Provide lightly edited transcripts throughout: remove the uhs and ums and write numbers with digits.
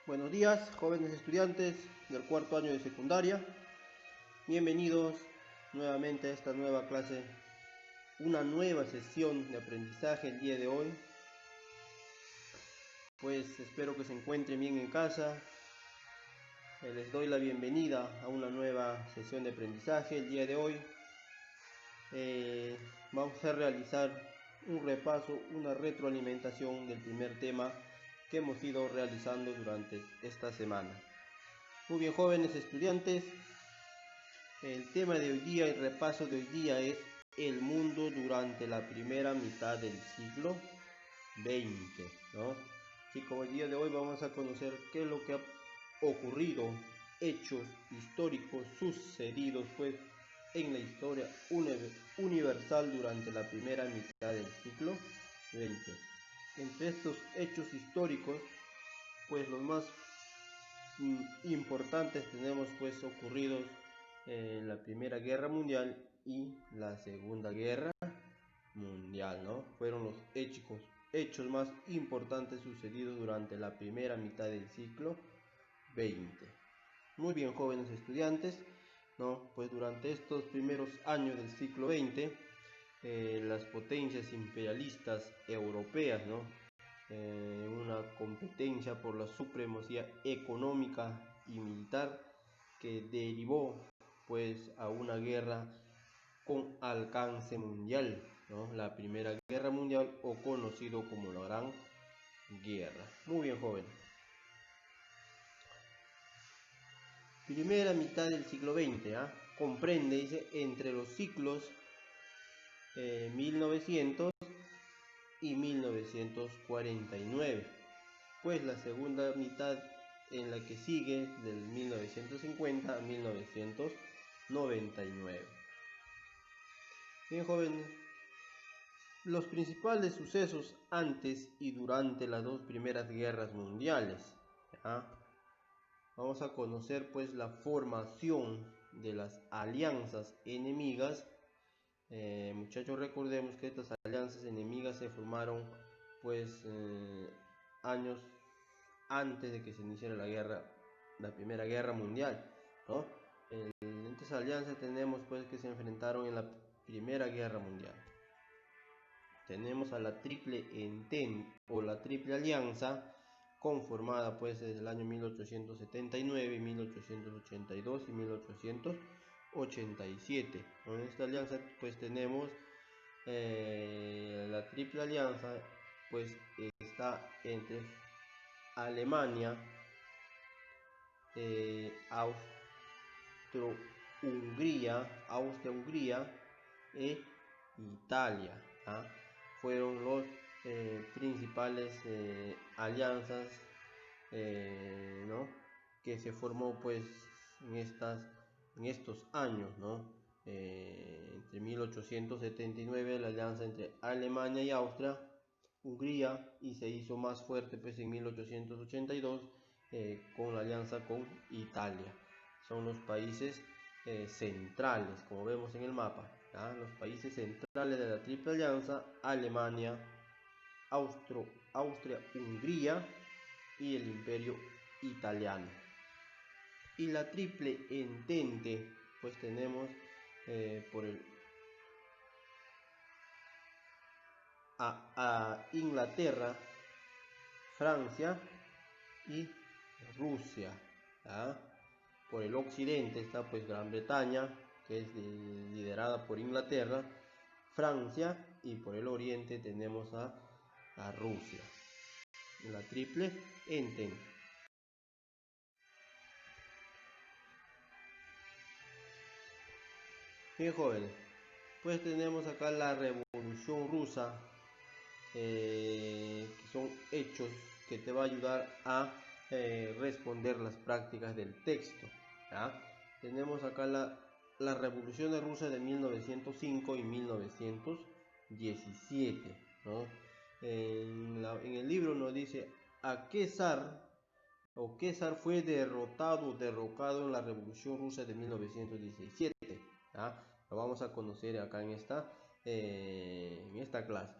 Buenos días, jóvenes estudiantes del cuarto año de secundaria. Bienvenidos nuevamente a esta nueva clase, una nueva sesión de aprendizaje el día de hoy. Pues espero que se encuentren bien en casa. Les doy la bienvenida a una nueva sesión de aprendizaje el día de hoy. Vamos a realizar un repaso, una retroalimentación del primer tema que hemos ido realizando durante esta semana. Muy bien, jóvenes estudiantes, el tema de hoy día, el repaso de hoy día es el mundo durante la primera mitad del siglo XX, ¿no? Así como el día de hoy vamos a conocer qué es lo que ha ocurrido, hechos históricos sucedidos pues en la historia universal durante la primera mitad del siglo XX. Entre estos hechos históricos, pues los más importantes tenemos pues ocurridos la Primera Guerra Mundial y la Segunda Guerra Mundial, ¿no? Fueron los hechos más importantes sucedidos durante la primera mitad del siglo XX. Muy bien, jóvenes estudiantes, ¿no? Pues durante estos primeros años del siglo XX, las potencias imperialistas europeas, ¿no? Una competencia por la supremacía económica y militar que derivó pues a una guerra con alcance mundial, ¿no? La Primera Guerra Mundial, o conocido como la Gran Guerra. Muy bien, joven. Primera mitad del siglo XX, comprende, dice, entre los siglos 1900 y 1949, pues la segunda mitad en la que sigue del 1950 a 1999. Bien, jóvenes, los principales sucesos antes y durante las dos primeras guerras mundiales. Vamos a conocer pues la formación de las alianzas enemigas. Muchachos, recordemos que estas alianzas enemigas se formaron pues años antes de que se iniciara la Primera Guerra Mundial, ¿no? En estas alianzas tenemos pues que se enfrentaron en la Primera Guerra Mundial. Tenemos a la Triple Entente o la Triple Alianza, conformada pues desde el año 1879, 1882 y 1887. En esta alianza pues tenemos la Triple Alianza, pues está entre Alemania, Austria-Hungría e Italia. Fueron los principales alianzas, ¿no? Que se formó pues en estos años, ¿no? Entre 1879 la alianza entre Alemania y Austria-Hungría, y se hizo más fuerte pues en 1882 con la alianza con Italia. Son los países centrales, como vemos en el mapa, los países centrales de la Triple Alianza: Alemania, Austria-Hungría y el Imperio Italiano. Y la Triple Entente, pues tenemos a Inglaterra, Francia y Rusia. Por el occidente está pues Gran Bretaña, que es liderada por Inglaterra, Francia, y por el oriente tenemos a Rusia. La Triple Entente. Bien, jóvenes, pues tenemos acá la Revolución Rusa, que son hechos que te va a ayudar a responder las prácticas del texto. Tenemos acá la Revolución Rusa de 1905 y 1917, ¿no? En el libro nos dice a qué zar fue derrocado en la Revolución Rusa de 1917. Lo vamos a conocer acá en esta clase.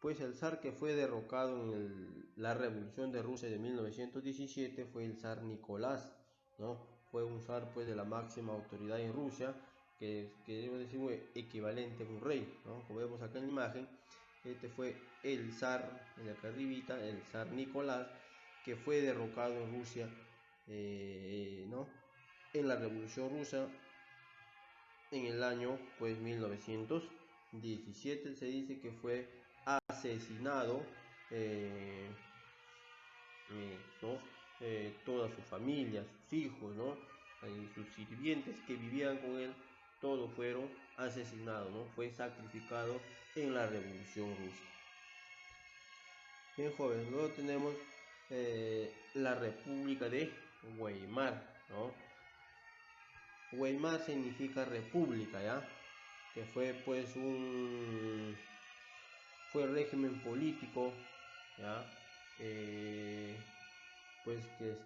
Pues el zar que fue derrocado en la Revolución de Rusia de 1917 fue el zar Nicolás, ¿no? Fue un zar pues de la máxima autoridad en Rusia, que debo decir equivalente a un rey, ¿no? Como vemos acá en la imagen, este fue el zar, en acá arribita, el zar Nicolás, que fue derrocado en Rusia, ¿no? En la Revolución Rusa en el año pues 1917. Se dice que fue asesinado, ¿no? Toda su familia, sus hijos, ¿no? Sus sirvientes que vivían con él, todos fueron asesinados, ¿no? Fue sacrificado en la Revolución Rusa. Bien, jóvenes, luego tenemos la República de Weimar, ¿no? Weimar significa república, ¿ya? Que fue pues fue régimen político, ¿ya? Pues que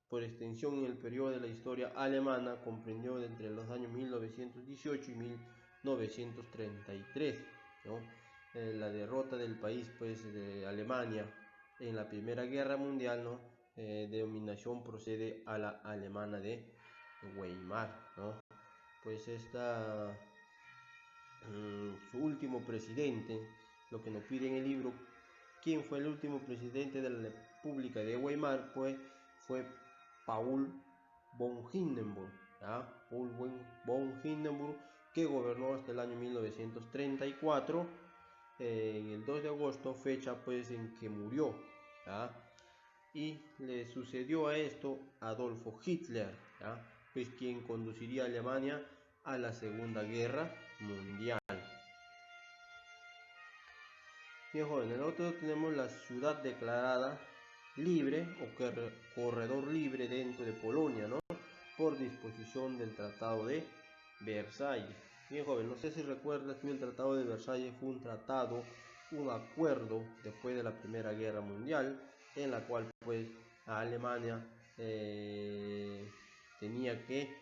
por extensión en el periodo de la historia alemana comprendió entre los años 1918 y 1933, ¿no? La derrota del país pues de Alemania en la Primera Guerra Mundial, ¿no? Denominación procede a la alemana de Weimar, ¿no? Pues su último presidente, lo que nos pide en el libro, ¿quién fue el último presidente de la República de Weimar? Pues fue Paul von Hindenburg, ¿ya? Paul von Hindenburg, que gobernó hasta el año 1934, en el 2 de agosto, fecha pues en que murió, ¿ya? Y le sucedió a esto Adolfo Hitler, ¿ya? Pues quien conduciría a Alemania a la Segunda Guerra Mundial. Bien, jóvenes, nosotros tenemos la ciudad declarada libre o corredor libre dentro de Polonia, ¿no? Por disposición del Tratado de Versalles. Bien, joven, no sé si recuerdas que el Tratado de Versalles fue un tratado, un acuerdo después de la Primera Guerra Mundial, en la cual pues a Alemania tenía que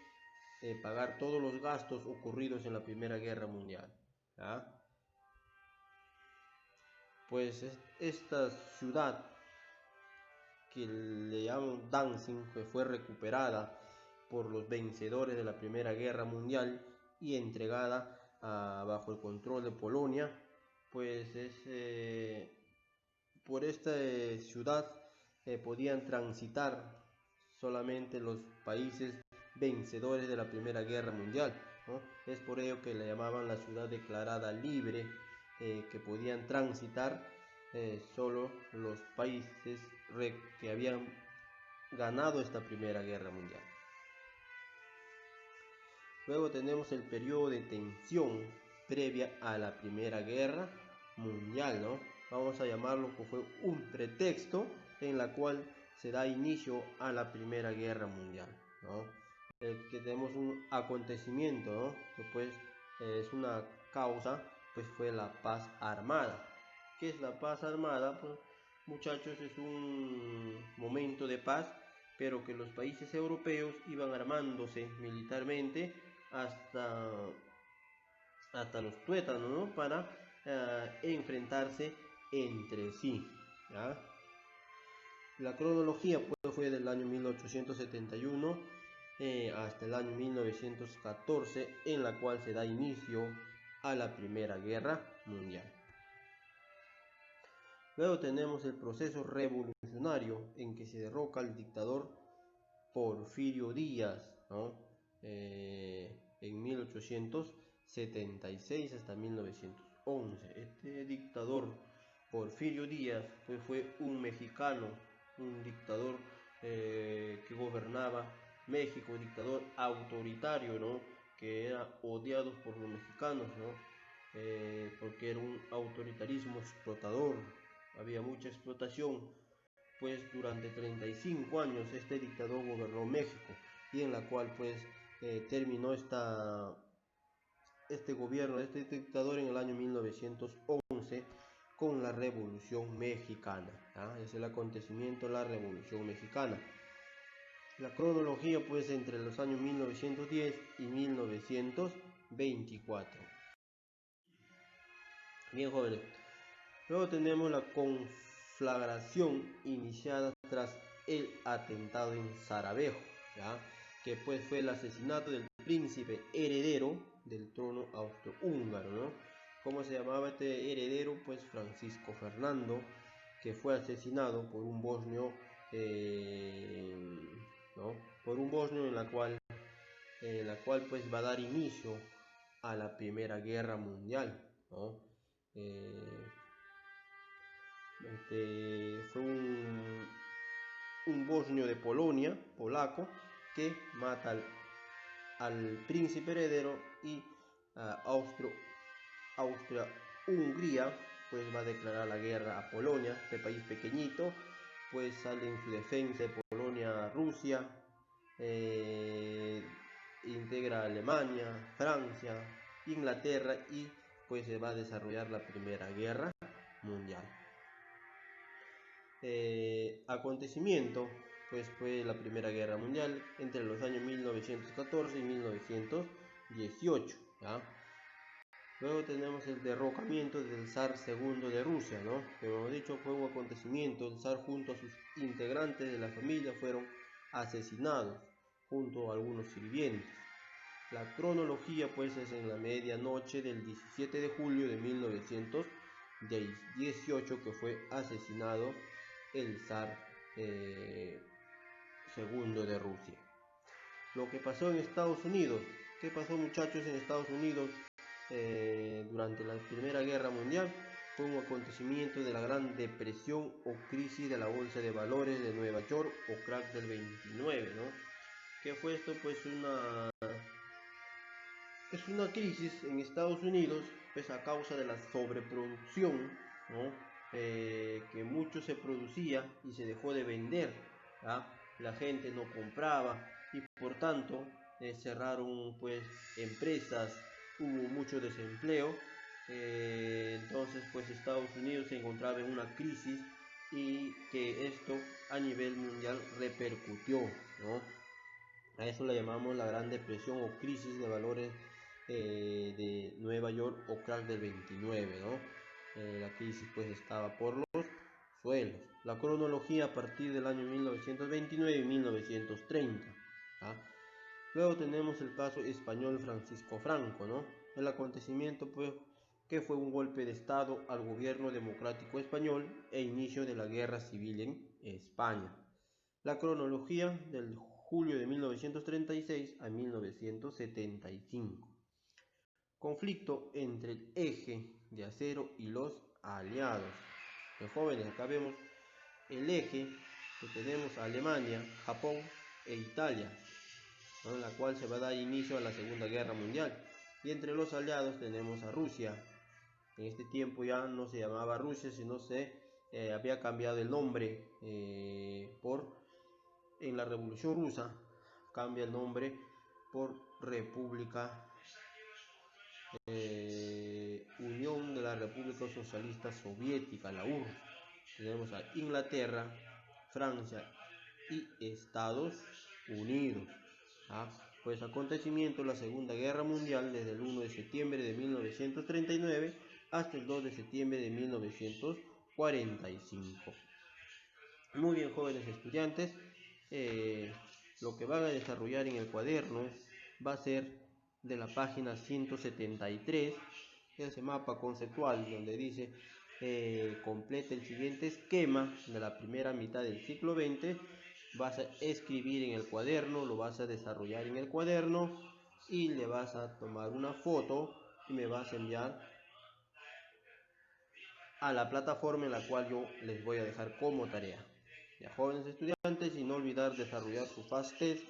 pagar todos los gastos ocurridos en la Primera Guerra Mundial, ¿ya? Pues esta ciudad que le llaman Danzig, que fue recuperada por los vencedores de la Primera Guerra Mundial y entregada bajo el control de Polonia, pues por esta ciudad podían transitar solamente los países vencedores de la Primera Guerra Mundial, ¿no? Es por ello que le llamaban la ciudad declarada libre, que podían transitar solo los países que habían ganado esta Primera Guerra Mundial. Luego tenemos el periodo de tensión previa a la Primera Guerra Mundial, ¿no? Vamos a llamarlo que fue un pretexto en la cual se da inicio a la Primera Guerra Mundial, ¿no? Que tenemos un acontecimiento, ¿no? Que pues es una causa, pues fue la paz armada. ¿Qué es la paz armada? Pues, muchachos, es un momento de paz, pero que los países europeos iban armándose militarmente hasta los tuétanos, ¿no? Para enfrentarse entre sí, ¿ya? La cronología pues, fue del año 1871 hasta el año 1914, en la cual se da inicio a la Primera Guerra Mundial. Luego tenemos el proceso revolucionario en que se derroca al dictador Porfirio Díaz, ¿no? En 1876 hasta 1911. Este dictador Porfirio Díaz pues, fue un mexicano, un dictador que gobernaba México, un dictador autoritario, ¿no? Que era odiado por los mexicanos, ¿no? Porque era un autoritarismo explotador, había mucha explotación. Pues durante 35 años este dictador gobernó México, y en la cual pues terminó este gobierno, este dictador en el año 1911 con la Revolución Mexicana, ¿ah? Es el acontecimiento de la Revolución Mexicana. La cronología pues entre los años 1910 y 1924. Bien, jóvenes, Luego tenemos la conflagración iniciada tras el atentado en Sarajevo, ¿ya? Que pues fue el asesinato del príncipe heredero del trono austrohúngaro, ¿no? ¿Cómo se llamaba este heredero? Pues Francisco Fernando, que fue asesinado por un bosnio, ¿no? Por un bosnio en la cual pues va a dar inicio a la Primera Guerra Mundial, ¿no? Fue un bosnio de Polonia, polaco, que mata al príncipe heredero y Austria-Hungría pues va a declarar la guerra a Polonia, este país pequeñito, pues sale en su defensa de Polonia a Rusia, integra a Alemania, Francia, Inglaterra y pues se va a desarrollar la Primera Guerra Mundial. Acontecimiento pues fue la Primera Guerra Mundial entre los años 1914 y 1918, ¿ya? Luego tenemos el derrocamiento del zar segundo de Rusia, ¿no? Como hemos dicho, fue un acontecimiento. El zar junto a sus integrantes de la familia fueron asesinados junto a algunos sirvientes. La cronología pues es en la medianoche del 17 de julio de 1918 que fue asesinado el zar segundo de Rusia. Lo que pasó en Estados Unidos. ¿Qué pasó, muchachos, en Estados Unidos durante la Primera Guerra Mundial? Fue un acontecimiento de la Gran Depresión o crisis de la Bolsa de Valores de Nueva York o crack del 29, ¿no? ¿Qué fue esto? Pues es una crisis en Estados Unidos pues a causa de la sobreproducción, ¿no? Que mucho se producía y se dejó de vender, ¿ya? La gente no compraba y por tanto cerraron pues empresas, hubo mucho desempleo, entonces pues Estados Unidos se encontraba en una crisis y que esto a nivel mundial repercutió, ¿no? A eso la llamamos la Gran Depresión o crisis de valores de Nueva York o crack del 29, ¿no? La crisis pues estaba por los suelos. La cronología a partir del año 1929 y 1930, ¿ah? Luego tenemos el caso español Francisco Franco, ¿no? El acontecimiento pues que fue un golpe de estado al gobierno democrático español e inicio de la guerra civil en España. La cronología del julio de 1936 a 1975. Conflicto entre el eje de acero y los aliados. Los jóvenes, acá vemos el eje que tenemos a Alemania, Japón e Italia, ¿no? En la cual se va a dar inicio a la Segunda Guerra Mundial. Y entre los aliados tenemos a Rusia. En este tiempo ya no se llamaba Rusia, sino se había cambiado el nombre en la Revolución Rusa, cambia el nombre por República Unión de la República Socialista Soviética, la URSS. Tenemos a Inglaterra, Francia y Estados Unidos. Pues acontecimiento la Segunda Guerra Mundial desde el 1 de septiembre de 1939 hasta el 2 de septiembre de 1945. Muy bien, jóvenes estudiantes, lo que van a desarrollar en el cuaderno va a ser de la página 173, ese mapa conceptual donde dice complete el siguiente esquema de la primera mitad del siglo XX. Vas a escribir en el cuaderno, lo vas a desarrollar en el cuaderno y le vas a tomar una foto y me vas a enviar a la plataforma en la cual yo les voy a dejar como tarea. Ya, jóvenes estudiantes, y no olvidar desarrollar su fast test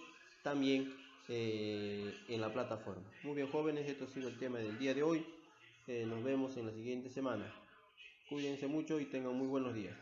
también en la plataforma. Muy bien, jóvenes, esto ha sido el tema del día de hoy. Nos vemos en la siguiente semana. Cuídense mucho y tengan muy buenos días.